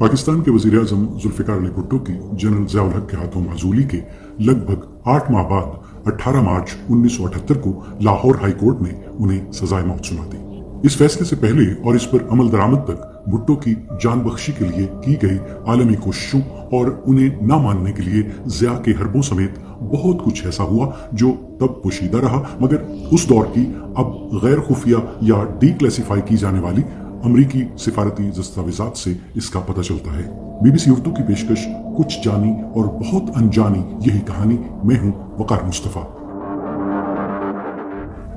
पाकिस्तान के वजीर आजम जुल्फिकार अली भुट्टो की जनरल ज़िया उल हक के हाथों माजूली के लगभग 8 माह बाद 18 मार्च 1978 को लाहौर हाई कोर्ट ने उन्हें सजाए मौत सुना दी। इस फैसले से पहले और इस पर अमल दरामद तक भुट्टो की जान बख्शी के लिए की गई आलमी कोशिशों और उन्हें न मानने के लिए ज़िया के हरबों समेत बहुत कुछ ऐसा हुआ जो तब पोशीदा रहा, मगर उस दौर की अब गैर खुफिया या डीक्लासिफाई की जाने वाली अमरीकी सिफारती दस्तावेजात से इसका पता चलता है। BBC उर्दू की पेशकश कुछ जानी और बहुत अनजानी यही कहानी। मैं हूं वकार मुस्तफा।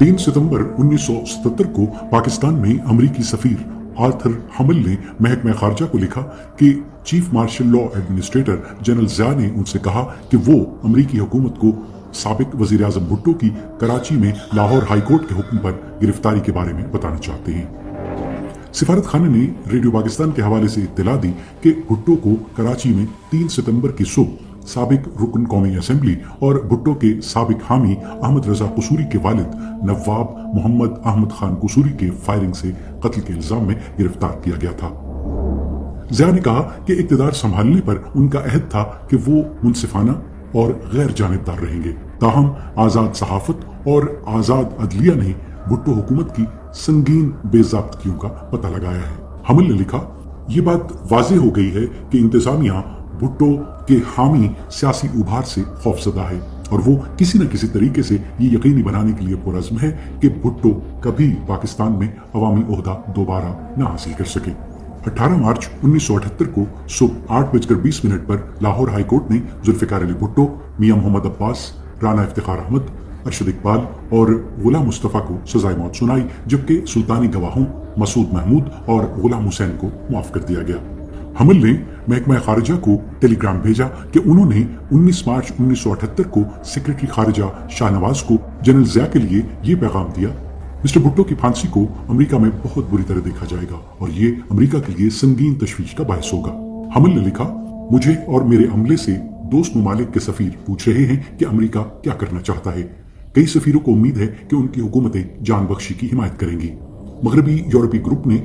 3 सितंबर 1977 को पाकिस्तान में अमरीकी सफीर आर्थर हमल ने महकमा खारजा को लिखा कि chief martial law administrator general Zia ने उनसे कहा कि वो अमरीकी हुकूमत को साबिक वजीर आजम भुट्टो की कराची में लाहौर हाई कोर्ट के हुक्म पर गिरफ्तारी के बारे में बताना चाहते हैं। सिफारत खाने ने रेडियो पाकिस्तान के हवाले से इत्तला दी कि भुट्टो को कराची में 3 सितंबर की सुबह साबिक रुकन कौमी असेंबली और भुट्टो के साबिक हामी अहमद रजा कसूरी के वालिद नवाब मोहम्मद अहमद खान कसूरी के फायरिंग से कत्ल के इल्जाम में गिरफ्तार किया गया था। ज़िया ने कहा कि इक़्तिदार संभालने पर उनका अहद था कि वो मुनसिफाना और गैर जानिबदार रहेंगे। ताहम आज़ाद सहाफत और आज़ाद अदलिया ने भुट्टो हुकूमत की संगीन बेज़ाब्तगियों का पता लगाया है। हमल ने लिखा, ये बात वाज़ेह हो गई है कि इंतजामिया भुट्टो के हामी सियासी उभार से खौफजदा है और वो किसी न किसी तरीके से ये यकीनी बनाने के लिए पुरज़्म है कि भुट्टो कभी पाकिस्तान में अवामी ओहदा दोबारा न हासिल कर सके। 18 मार्च 1978 को सुबह 8:20 पर लाहौर हाई कोर्ट ने जुल्फिकार अली भुट्टो, मियां मोहम्मद अब्बास, राना इफ्तिखार अहमद, अरशद इकबाल और गुलाम मुस्तफ़ा को सजाए मौत सुनाई, जबकि सुल्तानी गवाहों मसूद महमूद और गुलाम हुसैन को माफ कर दिया गया। हमल ने महकमा खारजा को टेलीग्राम भेजा कि उन्होंने 19 मार्च 1978 को सेक्रेटरी खारजा शाहनवाज को जनरल ज़िया के लिए ये पैगाम दिया, मिस्टर भुट्टो की फांसी को अमेरिका में बहुत बुरी तरह देखा जाएगा और ये अमेरिका के लिए संगीन तशवीश का बायस होगा। हमल ने लिखा, मुझे और मेरे अमले से दोस्त ममालिक के सफीर पूछ रहे हैं कि अमेरिका क्या करना चाहता है। कई सफीरों को उम्मीद है कि उनकी हुकूमतें जान बख्शी की हिमायत करेंगी। मगरबी यूरोपीय ग्रुप ने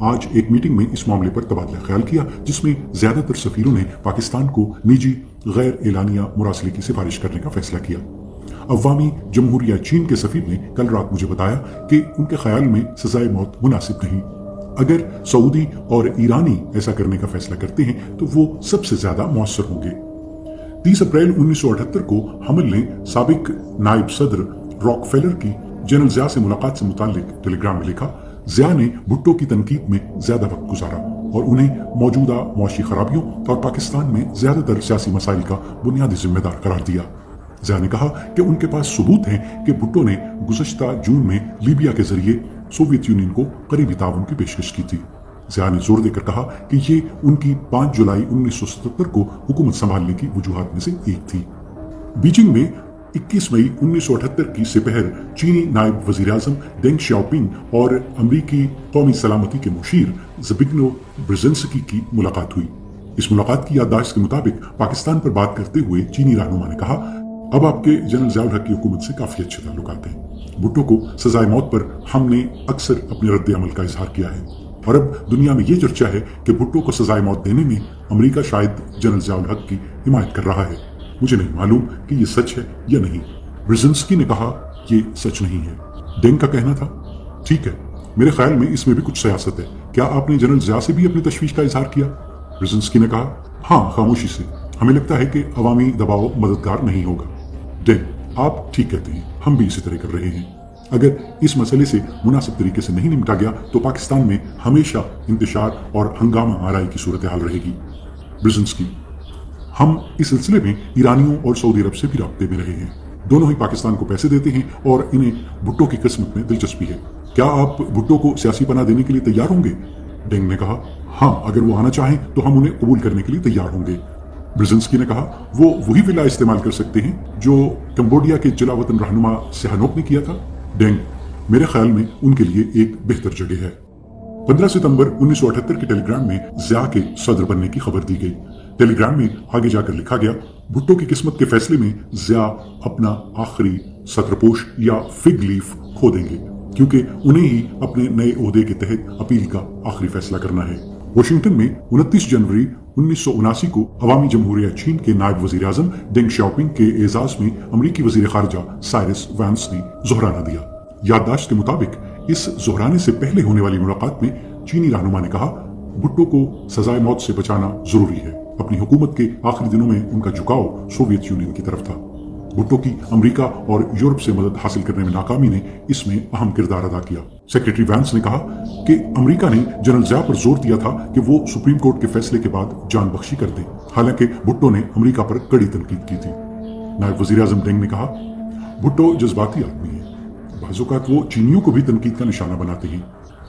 आज एक मीटिंग में इस मामले पर तबादला ख्याल किया, जिसमें ज्यादातर सफीरों ने पाकिस्तान को निजी गैर एलानिया मुरासले की सिफारिश करने का फैसला किया। अवामी जमहूरिया चीन के सफीर ने कल रात मुझे बताया कि उनके ख्याल में सजाए मौत मुनासिब नहीं। अगर सऊदी और ईरानी ऐसा करने का फैसला करते हैं तो वो सबसे ज्यादा मौसर होंगे। 30 अप्रैल 1978 को हमल ने साबिक नायब सदर रॉकफेलर की जनरल ज़िया से मुलाकात से मुतालिक टेलीग्राम में लिखा, ज़िया ने भुट्टो की तनकीद में ज्यादा वक्त गुजारा और उन्हें मौजूदा मौशी खराबियों और पाकिस्तान में ज्यादातर सियासी मसाइल का बुनियादी जिम्मेदार करार दिया। ज़िया ने कहा कि उनके पास सबूत हैं कि भुट्टो ने गुज़श्ता जून में लीबिया के जरिए सोवियत यूनियन को करीबी ताउन की पेशकश की थी। ज़िया ने जोर देकर कहा कि ये उनकी 5 जुलाई 1977 को हुकूमत संभालने की वजूहात में से एक थी। बीजिंग में 21 मई 1978 की सिपहर चीनी नायब वजीर आजम डेंग शाओपिंग और अमरीकी कौमी सलामती के मुशीर ज़बिग्नेव ब्रेजेंस्की की मुलाकात हुई। इस मुलाकात की याददाश्त के मुताबिक पाकिस्तान पर बात करते हुए चीनी रहनुमा ने कहा, अब आपके जनरल ज़िया उल हक की हुकूमत से काफी अच्छे ताल्लुकात हैं। भुट्टो को सजाए मौत पर हमने अक्सर अपने रद्द अमल का इजहार किया है और अब दुनिया में ये चर्चा है कि भुट्टो को सजाए मौत देने में अमेरिका शायद जनरल ज़िया उल हक की हिमायत कर रहा है। मुझे नहीं मालूम कि ये सच है या नहीं। ब्रेजेंस्की ने कहा, ये सच नहीं है। डेंग का कहना था, ठीक है, मेरे ख्याल में इसमें भी कुछ सियासत है। क्या आपने जनरल ज़िया से भी अपनी तशवीश का इजहार किया? ब्रेजेंस्की ने कहा, हाँ, खामोशी से। हमें लगता है कि अवामी दबाव मददगार नहीं होगा। डेंग, आप ठीक कहते हैं, हम भी इसी तरह कर रहे हैं। अगर इस मसले से मुनासिब तरीके से नहीं निपटा गया तो पाकिस्तान में हमेशा इंतशार और हंगामा आराई की सूरत हाल रहेगी। ब्रेजेंस्की, हम इस सिलसिले में ईरानियों और सऊदी अरब से भी राब्ते में रहे हैं। दोनों ही पाकिस्तान को पैसे देते हैं और इन्हें भुट्टो की किस्मत में दिलचस्पी है। क्या आप भुट्टो को सियासी पनाह देने के लिए तैयार होंगे? डेंग ने कहा, हाँ, अगर वो आना चाहें तो हम उन्हें कबूल करने के लिए तैयार होंगे। ब्रेजेंस्की ने कहा, वो वही विला इस्तेमाल कर सकते हैं जो कंबोडिया के जलावतन रहनुमा सिहानोक ने किया था। डेंग, मेरे ख्याल में उनके लिए एक बेहतर जगह है। 15 सितंबर 1978 के टेलीग्राम में ज़िया के सदर बनने की खबर दी गई। टेलीग्राम में आगे जाकर लिखा गया, भुट्टो की किस्मत के फैसले में ज़िया अपना आखिरी सत्रपोश या फिग लीफ खो देंगे, क्योंकि उन्हें ही अपने नए ओहदे के तहत अपील का आखिरी फैसला करना है। वाशिंगटन में 29 जनवरी 1979 को अवामी जमहूरिया चीन के नायब वजीर आजम डेंग शाओपिंग के एजाज में अमरीकी वजीर खारजा साइरस वैंस ने जोहराना दिया। याददाश्त के मुताबिक इस जोहराने से पहले होने वाली मुलाकात में चीनी रहनुमा ने कहा, भुट्टो को सजाए मौत से बचाना जरूरी है। अपनी हुकूमत के आखिरी दिनों में उनका झुकाव सोवियत यूनियन की तरफ था। भुट्टो की अमेरिका और यूरोप से मदद हासिल करने में नाकामी ने इसमें अहम किरदार अदा किया। सेक्रेटरी वैंस ने कहा कि अमेरिका ने जनरल ज़िया पर जोर दिया था कि वो सुप्रीम कोर्ट के फैसले के बाद जान बख्शी कर दे। हालांकि भुट्टो ने अमेरिका पर कड़ी तनकीद की थी। नायब वजीर आजम डेंग ने कहा, भुट्टो जज्बाती आदमी है, बाज़-औक़ात वो चीनियों को भी तनकीद का निशाना बनाते हैं।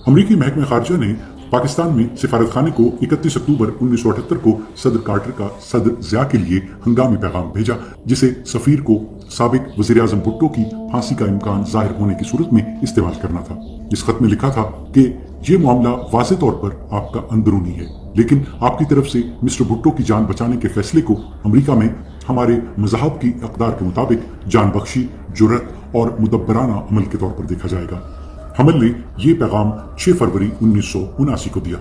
अमरीकी महकमा खारजा ने पाकिस्तान में सिफारत खाने को 31 अक्टूबर 1978 को सदर कार्टर का सदर ज़िया के लिए हंगामी पैगाम भेजा, जिसे सफीर को साबिक वज़ीर आज़म भुट्टो की फांसी का इम्कान जाहिर होने की सूरत में इस्तेमाल करना था। इस खत में लिखा था कि ये मामला वाज़े तौर पर आपका अंदरूनी है, लेकिन आपकी तरफ से मिस्टर भुट्टो की जान बचाने के फैसले को अमेरिका में हमारे मज़हब की अक़दार के मुताबिक जान बख्शी, जुर्रत और मुदब्बराना अमल के तौर पर देखा जाएगा। हमल ने यह पैगाम 6 फरवरी 1979 को दिया।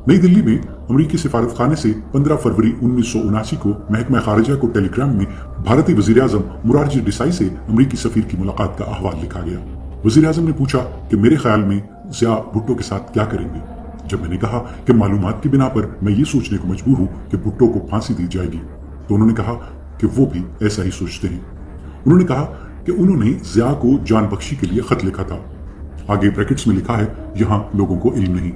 नई दिल्ली में अमरीकी सिफारत खाने से 15 फरवरी 1979 को महकमा खारजा को टेलीग्राम में भारतीय वजीर आजम मोरारजी देसाई से अमरीकी सफीर की मुलाकात का अहवाल लिखा गया। वजीर आजम ने पूछा कि मेरे ख्याल में ज़िया भुट्टो के साथ क्या करेंगे। जब मैंने कहा कि मालूमात की बिना पर मैं ये सोचने को मजबूर हूँ कि भुट्टो को फांसी दी जाएगी, तो उन्होंने कहा कि वो भी ऐसा ही सोचते हैं। उन्होंने कहा कि उन्होंने ज़िया को जान बख्शी के लिए खत लिखा था। आगे ब्रैकेट्स में लिखा है, यहाँ लोगों को इल्म नहीं,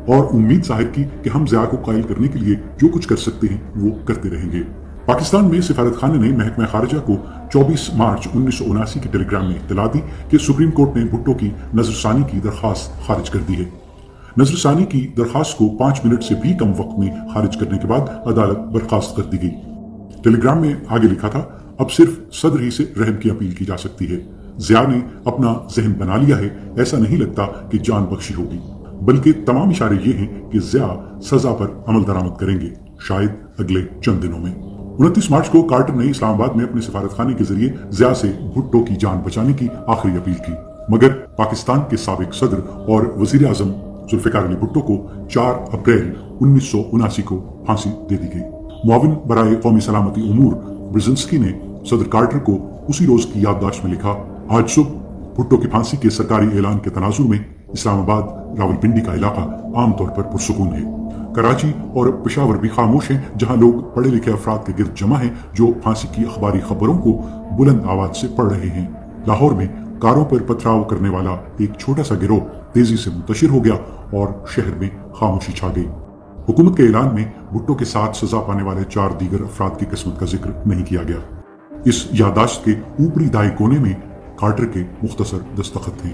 और उम्मीद जाहिर की कि हम ज़िया को कायल करने के लिए जो कुछ कर सकते हैं वो करते रहेंगे। पाकिस्तान में सिफारत खाने ने महकमा खारजा को 24 मार्च 1979 के टेलीग्राम में इत्तला दी कि सुप्रीम कोर्ट ने भुट्टो की नजरसानी की दरख्वास्त खारिज कर दी है। नजरसानी की दरख्वास्त को 5 मिनट से भी कम वक्त में खारिज करने के बाद अदालत बर्खास्त कर दी गई। टेलीग्राम में आगे लिखा था, अब सिर्फ सदर ही से रहम की अपील की जा सकती है। ज़िया ने अपना जहन बना लिया है, ऐसा नहीं लगता कि जान बख्शी होगी, बल्कि तमाम इशारे ये हैं कि ज़िया सजा पर अमल दरामद करेंगे, शायद अगले चंद दिनों में। 29 मार्च को कार्टर ने इस्लामाबाद में अपने सिफारत खाने के जरिए ज़िया से भुट्टो की जान बचाने की आखिरी अपील की, मगर पाकिस्तान के साबिक सदर और वजीर आजम जुल्फ़िकार अली भुट्टो को 4 अप्रैल 1979 को फांसी दे दी गई। मुआविन बराए कौमी सलामती उमूर ब्रिजेंस्की ने सदर कार्टर को उसी रोज की याददाश्त में लिखा, आज सुबह भुट्टो की फांसी के सरकारी ऐलान के तनाजुर में इस्लामाबाद रावलपिंडी का इलाका आमतौर पर पुरसुकून है। कराची और पेशावर भी खामोश हैं, जहां लोग पढ़े लिखे अफराद के गिर्द जमा हैं जो फांसी की अखबारी खबरों को बुलंद आवाज से पढ़ रहे हैं। लाहौर में कारों पर पथराव करने वाला एक छोटा सा गिरोह तेजी से मुंतशिर हो गया और शहर में खामोशी छा गई। हुकूमत के ऐलान में भुट्टो के साथ सजा पाने वाले 4 दीगर अफराद की किस्मत का जिक्र नहीं किया गया। इस याददाश्त के ऊपरी दाएं कोने में कार्टर के मुख्तसर दस्तखत थे।